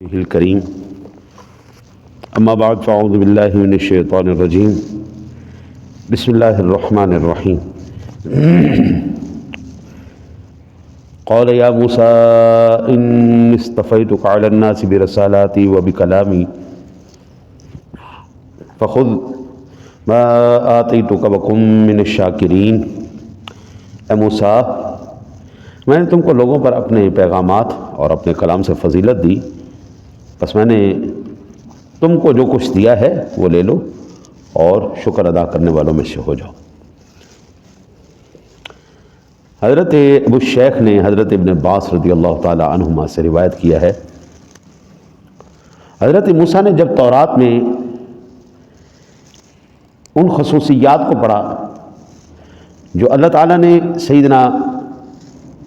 الکریم اما بعد فاعوذ باللہ من الشیطان الرجیم بسم اللہ الرحمن الرحیم قال یا موسیٰ انی اصطفیتک علی الناس برسالاتی وبکلامی فخذ ما آتیتک وکن من الشاکرین۔ اے موسیٰ، میں نے تم کو لوگوں پر اپنے پیغامات اور اپنے کلام سے فضیلت دی، بس میں نے تم کو جو کچھ دیا ہے وہ لے لو اور شکر ادا کرنے والوں میں سے ہو جاؤ۔ حضرت ابو الشیخ نے حضرت ابن عباس رضی اللہ تعالی عنہما سے روایت کیا ہے، حضرت موسیٰ نے جب تورات میں ان خصوصیات کو پڑھا جو اللہ تعالیٰ نے سیدنا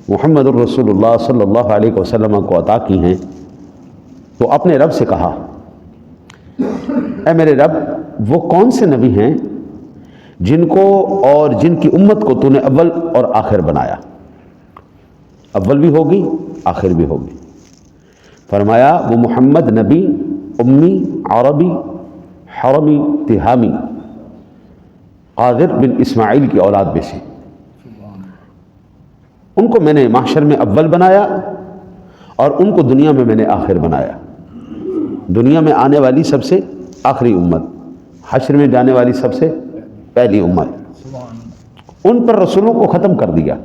محمد الرسول اللہ صلی اللہ علیہ وسلم کو عطا کی ہیں، تو اپنے رب سے کہا، اے میرے رب، وہ کون سے نبی ہیں جن کو اور جن کی امت کو تو نے اول اور آخر بنایا؟ اول بھی ہوگی، آخر بھی ہوگی۔ فرمایا وہ محمد نبی، امی، عربی، حرمی، تہامی، قادر بن اسماعیل کی اولاد میں سے، ان کو میں نے محشر میں اول بنایا اور ان کو دنیا میں میں نے آخر بنایا۔ دنیا میں آنے والی سب سے آخری امت، حشر میں جانے والی سب سے پہلی امت، ان پر رسولوں کو ختم کر دیا۔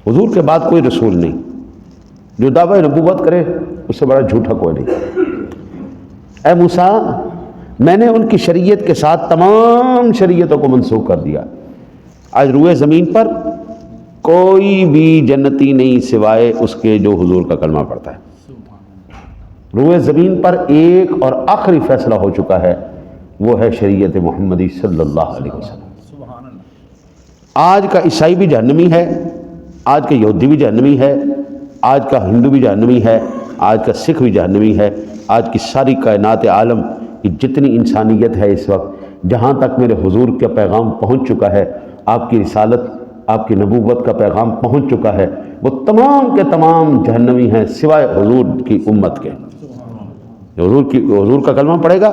حضور کے بعد کوئی رسول نہیں، جو دعوی نبوت کرے اس سے بڑا جھوٹا کوئی نہیں۔ اے موسیٰ، میں نے ان کی شریعت کے ساتھ تمام شریعتوں کو منسوخ کر دیا۔ آج روئے زمین پر کوئی بھی جنتی نہیں سوائے اس کے جو حضور کا کلمہ پڑھتا ہے۔ روئے زمین پر ایک اور آخری فیصلہ ہو چکا ہے، وہ ہے شریعت محمدی صلی اللہ علیہ وسلم۔ آج کا عیسائی بھی جہنمی ہے، آج کا یہودی بھی جہنمی ہے، آج کا ہندو بھی جہنمی ہے، آج کا سکھ بھی جہنمی ہے، آج کی ساری کائنات عالم کی جتنی انسانیت ہے اس وقت، جہاں تک میرے حضور کا پیغام پہنچ چکا ہے، آپ کی رسالت، آپ کی نبوت کا پیغام پہنچ چکا ہے، وہ تمام کے تمام جہنمی ہیں سوائے حضور کی امت کے۔ حضور کا کلمہ پڑھے گا،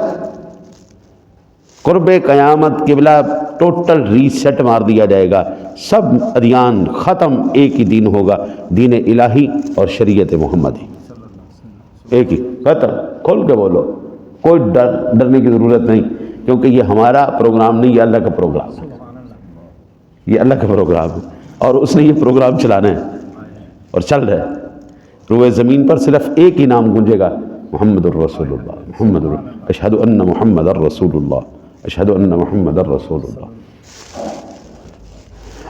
قرب قیامت قبلہ ٹوٹل ریسیٹ مار دیا جائے گا، سب ادیان ختم، ایک ہی دین ہوگا، دین الہی اور شریعت محمدی، ایک ہی، ختم۔ کھول کے بولو، کوئی ڈرنے کی ضرورت نہیں، کیونکہ یہ ہمارا پروگرام نہیں، یہ اللہ کا پروگرام ہے، یہ اللہ کا پروگرام ہے، اور اس نے یہ پروگرام چلانا ہے اور چل رہا ہے۔ روئے زمین پر صرف ایک ہی نام گونجے گا، محمد الرسول اللہ، محمد اشہد ان محمد الرسول اللہ، اشہد ان محمد الرسول اللہ۔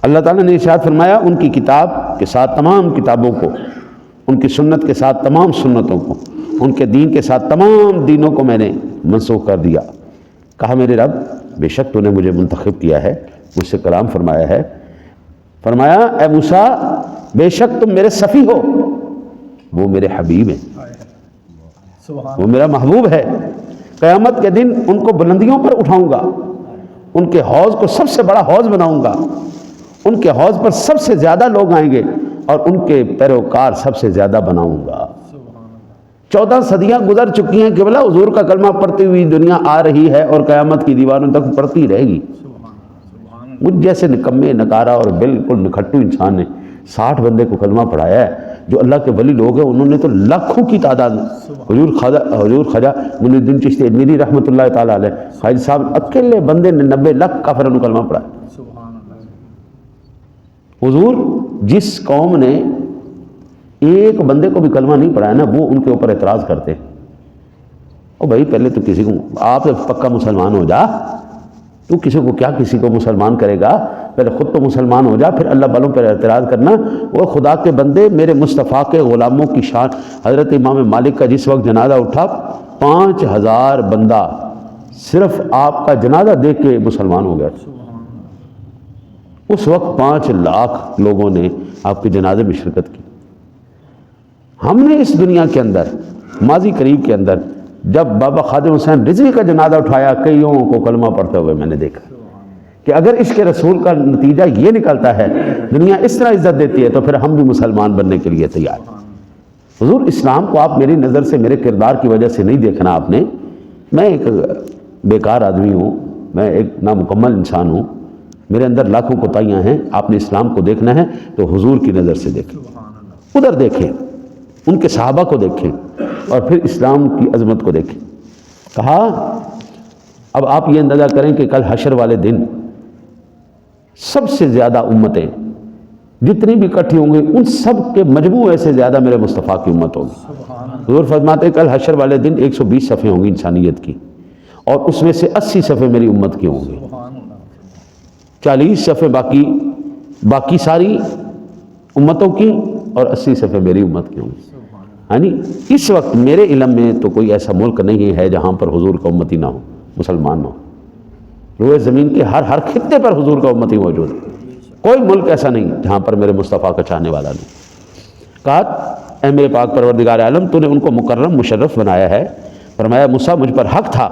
اللہ تعالیٰ نے ارشاد فرمایا، ان کی کتاب کے ساتھ تمام کتابوں کو، ان کی سنت کے ساتھ تمام سنتوں کو، ان کے دین کے ساتھ تمام دینوں کو میں نے منسوخ کر دیا۔ کہا میرے رب، بے شک تو نے مجھے منتخب کیا ہے، مجھ سے کلام فرمایا ہے۔ فرمایا اے موسیٰ، بے شک تم میرے صفی ہو، وہ میرے حبیب ہیں، وہ میرا محبوب ہے۔ قیامت کے دن ان کو بلندیوں پر اٹھاؤں گا، ان کے حوض کو سب سے بڑا حوض بناؤں گا، ان کے حوض پر سب سے زیادہ لوگ آئیں گے اور ان کے پیروکار سب سے زیادہ بناؤں گا۔ 14 صدیاں گزر چکی ہیں قبلہ، حضور کا کلمہ پڑھتی ہوئی دنیا آ رہی ہے اور قیامت کی دیواروں تک پڑھتی رہے گی۔ مجھ جیسے نکمے، نکارا اور بالکل نکھٹو انسان نے 60 بندے کو کلمہ پڑھایا ہے، جو اللہ کے ولی لوگ ہیں انہوں نے تو لاکھوں کی تعداد، حضور خواجہ معین الدین چشتی اجمیری رحمۃ اللہ تعالیٰ علیہ، خواجہ صاحب اکیلے بندے نے 90 لاکھ کافروں کو کلمہ پڑھایا۔ حضور جس قوم نے ایک بندے کو بھی کلمہ نہیں پڑھایا نا، وہ ان کے اوپر اعتراض کرتے ہیں، او بھائی پہلے تو کسی کو، آپ پکا مسلمان ہو جا، تو کسی کو کیا کسی کو مسلمان کرے گا، پہلے خود تو مسلمان ہو جا، پھر اللہ والوں پر اعتراض کرنا۔ وہ خدا کے بندے، میرے مصطفیٰ کے غلاموں کی شان۔ حضرت امام مالک کا جس وقت جنازہ اٹھا، 5000 بندہ صرف آپ کا جنازہ دیکھ کے مسلمان ہو گیا۔ اس وقت 5 لاکھ لوگوں نے آپ کے جنازے میں شرکت کی۔ ہم نے اس دنیا کے اندر ماضی قریب کے اندر جب بابا خادم حسین رضوی کا جنازہ اٹھایا، کئیوں کو کلمہ پڑھتے ہوئے میں نے دیکھا کہ اگر اس کے رسول کا نتیجہ یہ نکلتا ہے، دنیا اس طرح عزت دیتی ہے، تو پھر ہم بھی مسلمان بننے کے لیے تیار ہیں۔ حضور اسلام کو آپ میری نظر سے میرے کردار کی وجہ سے نہیں دیکھنا آپ نے، میں ایک بیکار آدمی ہوں، میں ایک نامکمل انسان ہوں، میرے اندر لاکھوں کوتاہیاں ہیں، آپ نے اسلام کو دیکھنا ہے تو حضور کی نظر سے دیکھیں، ادھر دیکھیں، ان کے صحابہ کو دیکھیں اور پھر اسلام کی عظمت کو دیکھیں۔ کہا اب آپ یہ اندازہ کریں کہ کل حشر والے دن سب سے زیادہ امتیں جتنی بھی اکٹھی ہوں گی ان سب کے مجموعے سے زیادہ میرے مصطفیٰ کی امت ہوگی۔ حضور فرماتے ہیں کل حشر والے دن 120 صفحے ہوں گی انسانیت کی، اور اس میں سے 80 صفحے میری امت کی ہوں گی، 40 صفحے باقی ساری امتوں کی، اور 80 صفحے میری امت کی ہوں گی۔ یعنی اس وقت میرے علم میں تو کوئی ایسا ملک نہیں ہے جہاں پر حضور کا امتی نہ ہو، مسلمان نہ ہو۔ روئے زمین کے ہر خطے پر حضور کا امتی موجود ہے، کوئی ملک ایسا نہیں جہاں پر میرے مصطفیٰ کا چاہنے والا نہیں۔ کہا اے میرے پاک پروردگار عالم، تو نے ان کو مکرم مشرف بنایا ہے۔ فرمایا موسیٰ مجھ پر حق تھا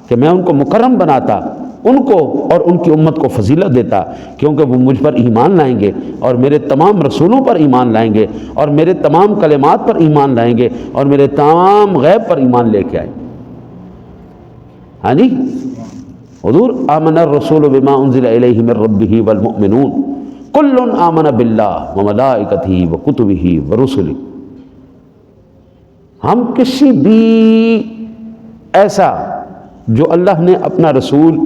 کہ میں ان کو مکرم بناتا، ان کو اور ان کی امت کو فضیلت دیتا، کیونکہ وہ مجھ پر ایمان لائیں گے اور میرے تمام رسولوں پر ایمان لائیں گے اور میرے تمام کلمات پر ایمان لائیں گے اور میرے تمام غیب پر ایمان لے کے آئیں۔ ہاں جی، حضور آمن الرسول بما انزل الیہ من ربہ والمؤمنون کل آمن باللہ وملائکتہ وکتبہ ورسلہ۔ ہم کسی بھی ایسا جو اللہ نے اپنا رسول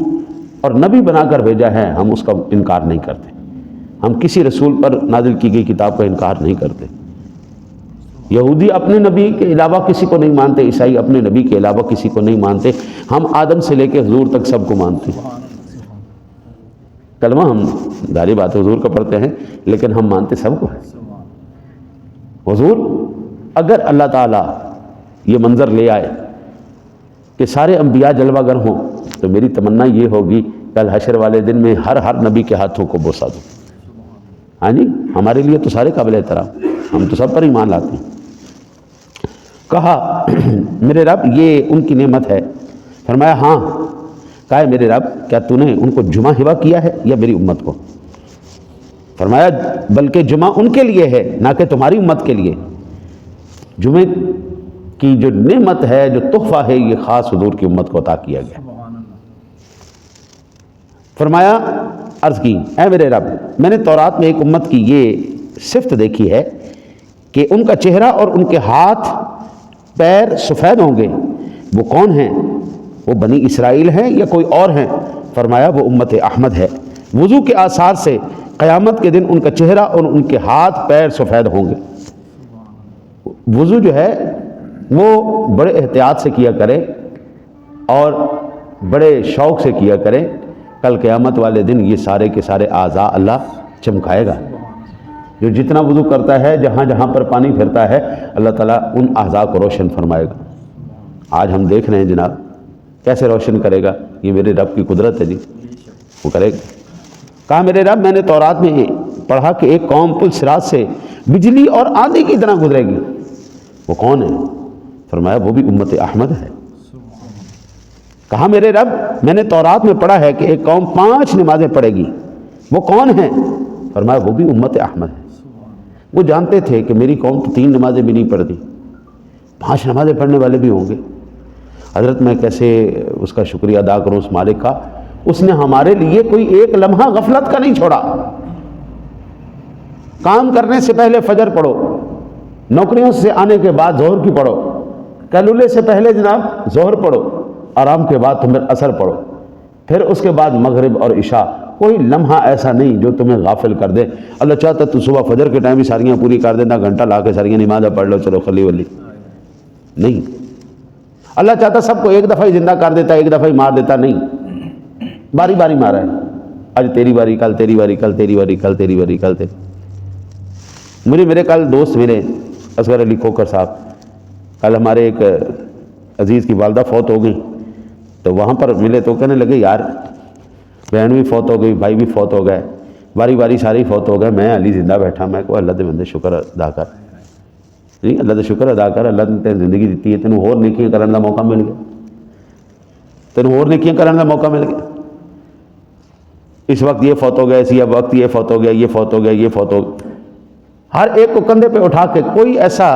اور نبی بنا کر بھیجا ہے ہم اس کا انکار نہیں کرتے، ہم کسی رسول پر نازل کی گئی کتاب کا انکار نہیں کرتے۔ یہودی اپنے نبی کے علاوہ کسی کو نہیں مانتے، عیسائی اپنے نبی کے علاوہ کسی کو نہیں مانتے، ہم آدم سے لے کے حضور تک سب کو مانتے ہیں۔ کلمہ ہم ظاہری بات حضور کا پڑھتے ہیں لیکن ہم مانتے سب کو ہیں۔ حضور اگر اللہ تعالیٰ یہ منظر لے آئے کہ سارے انبیاء جلوہ گر ہوں تو میری تمنا یہ ہوگی کل حشر والے دن میں ہر نبی کے ہاتھوں کو بوسہ دوں۔ ہاں جی، ہمارے لیے تو سارے قابل احترام، ہم تو سب پر ایمان لاتے ہیں۔ کہا میرے رب یہ ان کی نعمت ہے؟ فرمایا ہاں۔ کہا میرے رب کیا تو نے ان کو جمعہ ہبہ کیا ہے یا میری امت کو؟ فرمایا بلکہ جمعہ ان کے لیے ہے نہ کہ تمہاری امت کے لیے۔ جمعے کی جو نعمت ہے، جو تحفہ ہے، یہ خاص حضور کی امت کو عطا کیا گیا۔ فرمایا عرض کی اے میرے رب میں نے تورات میں ایک امت کی یہ صفت دیکھی ہے کہ ان کا چہرہ اور ان کے ہاتھ پیر سفید ہوں گے، وہ کون ہیں؟ وہ بنی اسرائیل ہیں یا کوئی اور ہیں؟ فرمایا وہ امت احمد ہے، وضو کے آثار سے قیامت کے دن ان کا چہرہ اور ان کے ہاتھ پیر سفید ہوں گے۔ وضو جو ہے وہ بڑے احتیاط سے کیا کرے اور بڑے شوق سے کیا کرے، کل قیامت والے دن یہ سارے کے سارے اعضاء اللہ چمکائے گا۔ جو جتنا وضو کرتا ہے، جہاں جہاں پر پانی پھرتا ہے، اللہ تعالیٰ ان اعضاء کو روشن فرمائے گا۔ آج ہم دیکھ رہے ہیں جناب کیسے روشن کرے گا، یہ میرے رب کی قدرت ہے جی، وہ کرے گا۔ کہا میرے رب میں نے تورات میں پڑھا کہ ایک قوم پل صراط سے بجلی اور آندھی کی طرح گزرے گی، وہ کون ہے؟ فرمایا وہ بھی امت احمد ہے۔ کہا میرے رب میں نے تورات میں پڑھا ہے کہ ایک قوم 5 نمازیں پڑھے گی، وہ کون ہے؟ فرمایا وہ بھی امت احمد ہے۔ وہ جانتے تھے کہ میری قوم تو 3 نمازیں بھی نہیں پڑھتی، 5 نمازیں پڑھنے والے بھی ہوں گے۔ حضرت میں کیسے اس کا شکریہ ادا کروں اس مالک کا، اس نے ہمارے لیے کوئی ایک لمحہ غفلت کا نہیں چھوڑا۔ کام کرنے سے پہلے فجر پڑھو، نوکریوں سے آنے کے بعد ظہر کی پڑھو، کیلولے سے پہلے جناب ظہر پڑھو، آرام کے بعد تمہیں عصر پڑھو، پھر اس کے بعد مغرب اور عشاء۔ کوئی لمحہ ایسا نہیں جو تمہیں غافل کر دے۔ اللہ چاہتا تو صبح فجر کے ٹائم ہی ساریاں پوری کر دینا، گھنٹہ لا کے ساریاں نمازیں پڑھ لو، چلو خلی ولی نہیں۔ اللہ چاہتا سب کو ایک دفعہ ہی زندہ کر دیتا، ایک دفعہ ہی مار دیتا، نہیں، باری باری مارا ہے۔ آج تیری باری، کل تیری باری، کل تیری باری، کل تیری باری، کل تیری۔ میرے کل دوست میرے اصغر علی کھوکر صاحب، کل ہمارے ایک عزیز کی والدہ فوت ہو گئی، تو وہاں پر ملے تو کہنے لگے یار بہن بھی فوت ہو گئی، بھائی بھی فوت ہو گئے، باری باری سارے فوت ہو گئے، میں علی زندہ بیٹھا۔ میں کو اللہ دے بندے شکر ادا کر، نہیں اللہ دے شکر ادا کر، اللہ نے تینوں زندگی دیتی ہے، تینوں اور نیکیاں کرنے کا موقع مل گیا، تینوں اور نیکیاں کرنے کا موقع مل گیا۔ اس وقت یہ فوت ہو گیا، اسی وقت یہ فوت ہو گیا، یہ فوت ہو گیا، یہ فوت ہو گیا۔ ہر ایک کو کندھے پہ اٹھا کے کوئی ایسا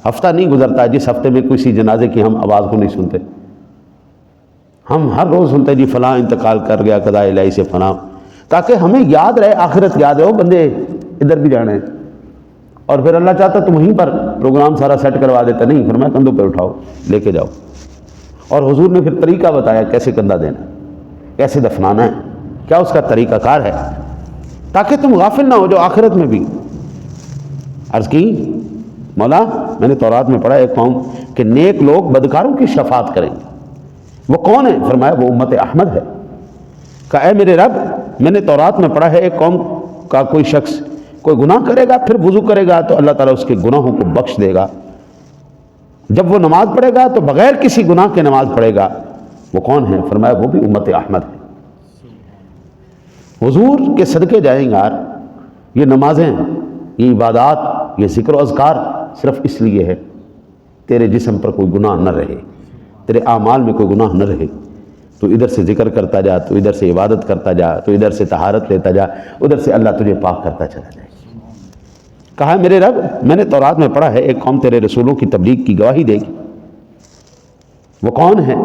ہفتہ نہیں گزرتا جس ہفتے میں کسی جنازے کی ہم آواز کو نہیں سنتے. ہم ہر روز سنتے جی فلاں انتقال کر گیا قضاء الہی سے فلاں، تاکہ ہمیں یاد رہے، آخرت یاد ہے. وہ بندے ادھر بھی جانے ہیں، اور پھر اللہ چاہتا تو وہیں پر پروگرام سارا سیٹ کروا دیتا. نہیں، فرمایا کندھوں پہ اٹھاؤ لے کے جاؤ. اور حضور نے پھر طریقہ بتایا کیسے کندھا دینا، کیسے دفنانا ہے، کیا اس کا طریقہ کار ہے، تاکہ تم غافل نہ ہو جو آخرت میں بھی. عرض کی مولا میں نے تورات میں پڑھا ایک قوم کہ نیک لوگ بدکاروں کی شفاعت کریں گے. وہ کون ہے؟ فرمایا وہ امت احمد ہے. کہا اے میرے رب میں نے تورات میں پڑھا ہے ایک قوم کا کوئی شخص کوئی گناہ کرے گا، پھر وضو کرے گا تو اللہ تعالیٰ اس کے گناہوں کو بخش دے گا. جب وہ نماز پڑھے گا تو بغیر کسی گناہ کے نماز پڑھے گا. وہ کون ہے؟ فرمایا وہ بھی امت احمد ہے. حضور کے صدقے جائیں گے یار. یہ نمازیں، یہ عبادات، یہ ذکر و اذکار صرف اس لیے ہے تیرے جسم پر کوئی گناہ نہ رہے، تیرے اعمال میں کوئی گناہ نہ رہے. تو ادھر سے ذکر کرتا جا، تو ادھر سے عبادت کرتا جا، تو ادھر سے طہارت لیتا جا، ادھر سے اللہ تجھے پاک کرتا چلا جائے. کہا میرے رب میں نے تورات میں پڑھا ہے ایک قوم تیرے رسولوں کی تبلیغ کی گواہی دے گی. وہ کون ہے؟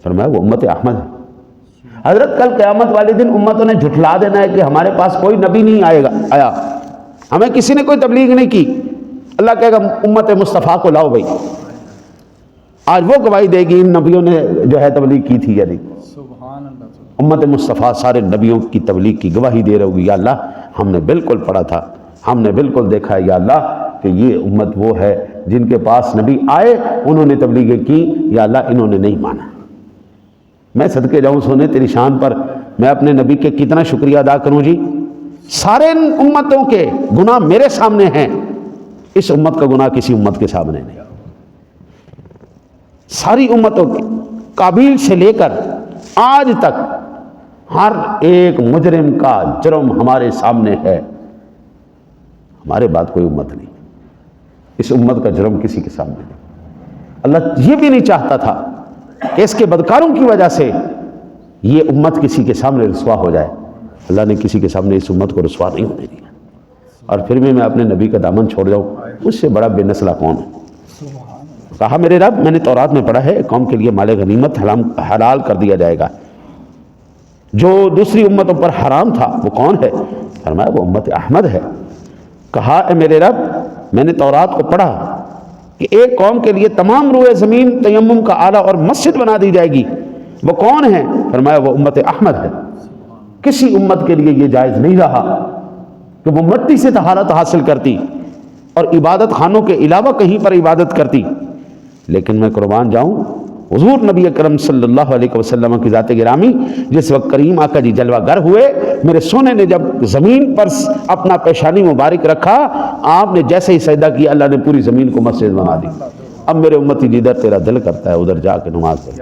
فرمایا وہ امت احمد ہے. حضرت کل قیامت والے دن امتوں نے جھٹلا دینا ہے کہ ہمارے پاس کوئی نبی نہیں آیا، ہمیں کسی نے کوئی تبلیغ نہیں کی. اللہ کہے گا امت مصطفیٰ کو لاؤ بھائی. آج وہ گواہی دے گی ان نبیوں نے جو ہے تبلیغ کی تھی یا نہیں. سبحان اللہ. امت مصطفیٰ سارے نبیوں کی تبلیغ کی گواہی دے رہے ہوگی، یا اللہ ہم نے بالکل پڑھا تھا، ہم نے بالکل دیکھا ہے یا اللہ کہ یہ امت وہ ہے جن کے پاس نبی آئے انہوں نے تبلیغیں کی، یا اللہ انہوں نے نہیں مانا. میں صدقے جاؤں سونے تیری شان پر، میں اپنے نبی کے کتنا شکریہ ادا کروں جی. سارے امتوں کے گناہ میرے سامنے ہیں، اس امت کا گناہ کسی امت کے سامنے نہیں. ساری امتوں کے قابیل سے لے کر آج تک ہر ایک مجرم کا جرم ہمارے سامنے ہے. ہمارے بعد کوئی امت نہیں، اس امت کا جرم کسی کے سامنے نہیں. اللہ یہ بھی نہیں چاہتا تھا کہ اس کے بدکاروں کی وجہ سے یہ امت کسی کے سامنے رسوا ہو جائے. اللہ نے کسی کے سامنے اس امت کو رسوا نہیں ہونے دیا. اور پھر بھی میں اپنے نبی کا دامن چھوڑ جاؤں، اس سے بڑا بے نسلہ کون ہے؟ کہا میرے رب میں نے تورات میں پڑھا ہے قوم کے لیے مال غنیمت حلال کر دیا جائے گا جو دوسری امتوں پر حرام تھا. وہ کون ہے؟ فرمایا وہ امت احمد ہے. کہا اے میرے رب میں نے تورات کو پڑھا کہ ایک قوم کے لیے تمام روئے زمین تیمم کا آلہ اور مسجد بنا دی جائے گی. وہ کون ہے؟ فرمایا وہ امت احمد ہے. کسی امت کے لیے یہ جائز نہیں رہا کہ وہ مٹی سے طہارت حاصل کرتی اور عبادت خانوں کے علاوہ کہیں پر عبادت کرتی. لیکن میں قربان جاؤں حضور نبی اکرم صلی اللہ علیہ وسلم کی ذات گرامی جس وقت کریم آقا جی جلوہ گر ہوئے، میرے سونے نے جب زمین پر اپنا پیشانی مبارک رکھا، آپ نے جیسے ہی سجدہ کیا اللہ نے پوری زمین کو مسجد بنا دی. اب میرے امتی جدھر تیرا دل کرتا ہے ادھر جا کے نماز پڑھ،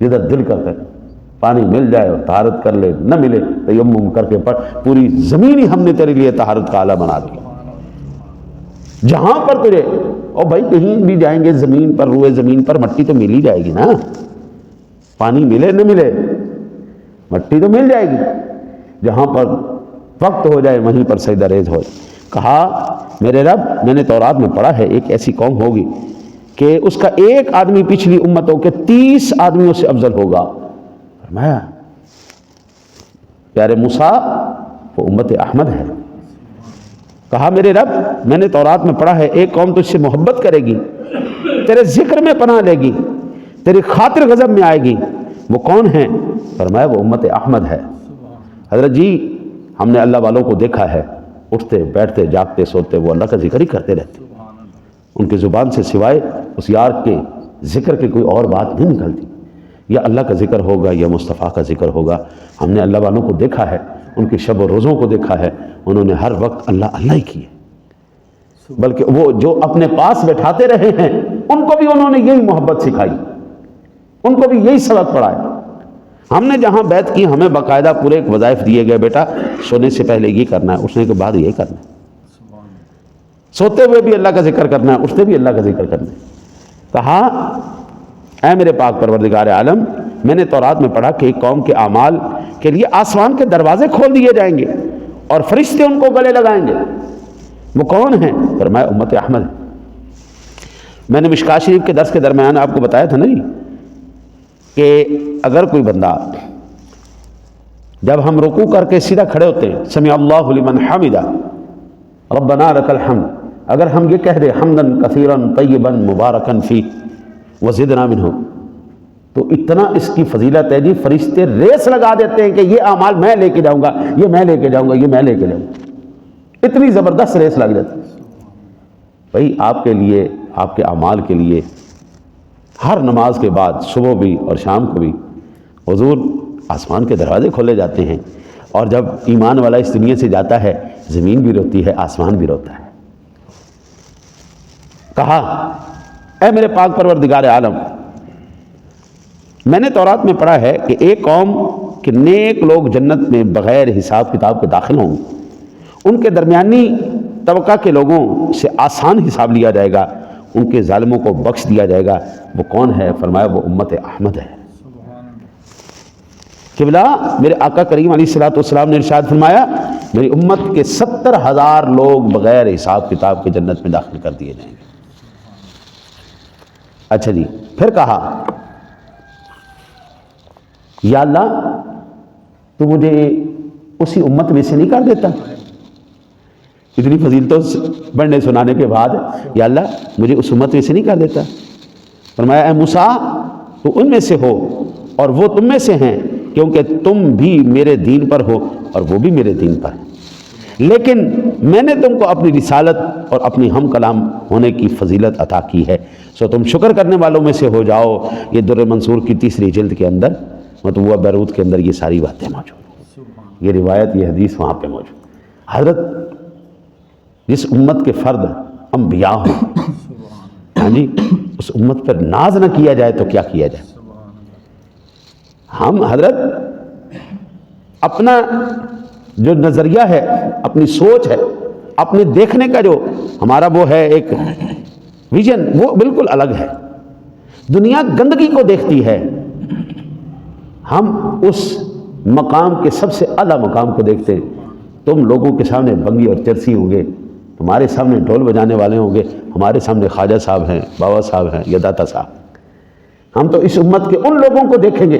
جدھر دل کرتا ہے پانی مل جائے اور طہارت کر لے، نہ ملے تیمم کر کے پڑھ. پوری زمین ہی ہم نے تیرے لیے طہارت کا آلہ بنا دی. جہاں پر تجھے او بھائی کہیں بھی جائیں گے زمین پر، روئے زمین پر مٹی تو مل ہی جائے گی نا، پانی ملے نہ ملے مٹی تو مل جائے گی. جہاں پر وقت ہو جائے وہیں پر سجدہ ریز ہو جائے. کہا میرے رب میں نے تورات میں پڑھا ہے ایک ایسی قوم ہوگی کہ اس کا ایک آدمی پچھلی امتوں کے 30 آدمیوں سے افضل ہوگا. فرمایا پیارے موسیٰ وہ امت احمد ہے. کہا میرے رب میں نے تورات میں پڑھا ہے ایک قوم تجھ سے محبت کرے گی، تیرے ذکر میں پناہ لے گی، تیری خاطر غضب میں آئے گی. وہ کون ہے؟ فرمایا وہ امت احمد ہے. حضرت جی ہم نے اللہ والوں کو دیکھا ہے اٹھتے بیٹھتے جاگتے سوتے وہ اللہ کا ذکر ہی کرتے رہتے. ان کی زبان سے سوائے اس یار کے ذکر کے کوئی اور بات نہیں نکلتی. یا اللہ کا ذکر ہوگا یا مصطفیٰ کا ذکر ہوگا. ہم نے اللہ والوں کو دیکھا ہے، ان کی شب و روزوں کو دیکھا ہے، انہوں نے ہر وقت اللہ اللہ ہی کیے. بلکہ وہ جو اپنے پاس بیٹھاتے رہے ہیں ان کو بھی انہوں نے یہی محبت سکھائی، ان کو بھی یہی سبق پڑھایا. ہم نے جہاں بیعت کی ہمیں باقاعدہ پورے ایک وظائف دیے گئے، بیٹا سونے سے پہلے یہ کرنا ہے، اٹھنے کے بعد یہ کرنا ہے، سوتے ہوئے بھی اللہ کا ذکر کرنا ہے، اٹھتے بھی اللہ کا ذکر کرنا ہے. کہا اے میرے پاک پروردگار عالم میں نے تورات میں پڑھا کہ ایک قوم کے اعمال کے لیے آسمان کے دروازے کھول دیے جائیں گے اور فرشتے ان کو گلے لگائیں گے. وہ کون ہیں؟ فرمایا امت احمد ہے. میں نے مشکاۃ شریف کے درس کے درمیان آپ کو بتایا تھا نا جی کہ اگر کوئی بندہ جب ہم رکوع کر کے سیدھا کھڑے ہوتے ہیں سمع اللہ لمن حمدہ ربنا لک الحمد، اگر ہم یہ کہہ دیں حمدن کثیرا طیبا مبارکا فیہ وزدنا منہ، تو اتنا اس کی فضیلت ہے جی، فرشتے ریس لگا دیتے ہیں کہ یہ اعمال میں لے کے جاؤں گا، یہ میں لے کے جاؤں گا، یہ میں لے کے جاؤں گا، اتنی زبردست ریس لگ جاتی ہے۔ بھائی آپ کے لیے، آپ کے اعمال کے لیے ہر نماز کے بعد صبح بھی اور شام کو بھی حضور آسمان کے دروازے کھولے جاتے ہیں، اور جب ایمان والا اس دنیا سے جاتا ہے زمین بھی روتی ہے، آسمان بھی روتا ہے۔ کہا اے میرے پاک پروردگار عالم، میں نے تورات میں پڑھا ہے کہ ایک قوم کے نیک لوگ جنت میں بغیر حساب کتاب کے داخل ہوں، ان کے درمیانی طبقہ کے لوگوں سے آسان حساب لیا جائے گا، ان کے ظالموں کو بخش دیا جائے گا۔ وہ کون ہے؟ فرمایا وہ امت احمد ہے۔ قبلہ میرے آقا کریم علیہ الصلوۃ والسلام نے ارشاد فرمایا میری امت کے 70,000 لوگ بغیر حساب کتاب کے جنت میں داخل کر دیے جائیں گے۔ اچھا جی، پھر کہا یا اللہ تو مجھے اسی امت میں سے نہیں کر دیتا؟ اتنی فضیلتوں پڑھنے سنانے کے بعد یا اللہ مجھے اس امت میں سے نہیں کر دیتا؟ فرمایا اے موسیٰ تو ان میں سے ہو اور وہ تم میں سے ہیں، کیونکہ تم بھی میرے دین پر ہو اور وہ بھی میرے دین پر ہے، لیکن میں نے تم کو اپنی رسالت اور اپنی ہم کلام ہونے کی فضیلت عطا کی ہے، سو تم شکر کرنے والوں میں سے ہو جاؤ۔ یہ در منصور کی 3 جلد کے اندر مطبوعہ بیروت کے اندر یہ ساری باتیں موجود ہیں، یہ روایت، یہ حدیث وہاں پہ موجود۔ حضرت جس امت کے فرد انبیاء ہوں، ہاں جی، اس امت پر ناز نہ کیا جائے تو کیا کیا جائے؟ ہم حضرت اپنا جو نظریہ ہے، اپنی سوچ ہے، اپنے دیکھنے کا جو ہمارا وہ ہے ایک ویژن، وہ بالکل الگ ہے۔ دنیا گندگی کو دیکھتی ہے، ہم اس مقام کے سب سے اعلیٰ مقام کو دیکھتے ہیں۔ تم لوگوں کے سامنے بنگی اور چرسی ہوں گے، تمہارے سامنے ڈھول بجانے والے ہوں گے، ہمارے سامنے خواجہ صاحب ہیں، بابا صاحب ہیں یا داتا صاحب۔ ہم تو اس امت کے ان لوگوں کو دیکھیں گے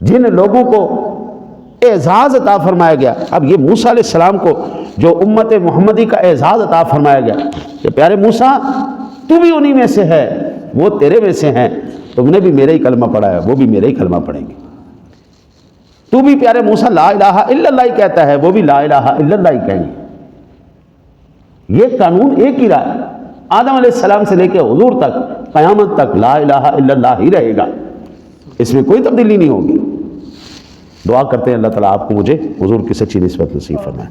جن لوگوں کو اعزاز عطا فرمایا گیا۔ اب یہ موسیٰ علیہ السلام کو جو امت محمدی کا اعزاز عطا فرمایا گیا کہ پیارے موسیٰ تو بھی انہی میں سے ہے، وہ تیرے میں سے ہیں، تم نے بھی میرے ہی کلمہ پڑھا ہے، وہ بھی میرے ہی کلمہ پڑھیں گے۔ تو بھی پیارے موسیٰ لا الہ الا اللہ ہی کہتا ہے، وہ بھی لا الہ الا اللہ ہی کہیں گے۔ یہ قانون ایک ہی رہا ہے، آدم علیہ السلام سے لے کے حضور تک، قیامت تک لا الہ الا اللہ ہی رہے گا، اس میں کوئی تبدیلی نہیں ہوگی۔ دعا کرتے ہیں اللہ تعالیٰ آپ کو مجھے حضور کی سچی نسبت نصیب فرمائے۔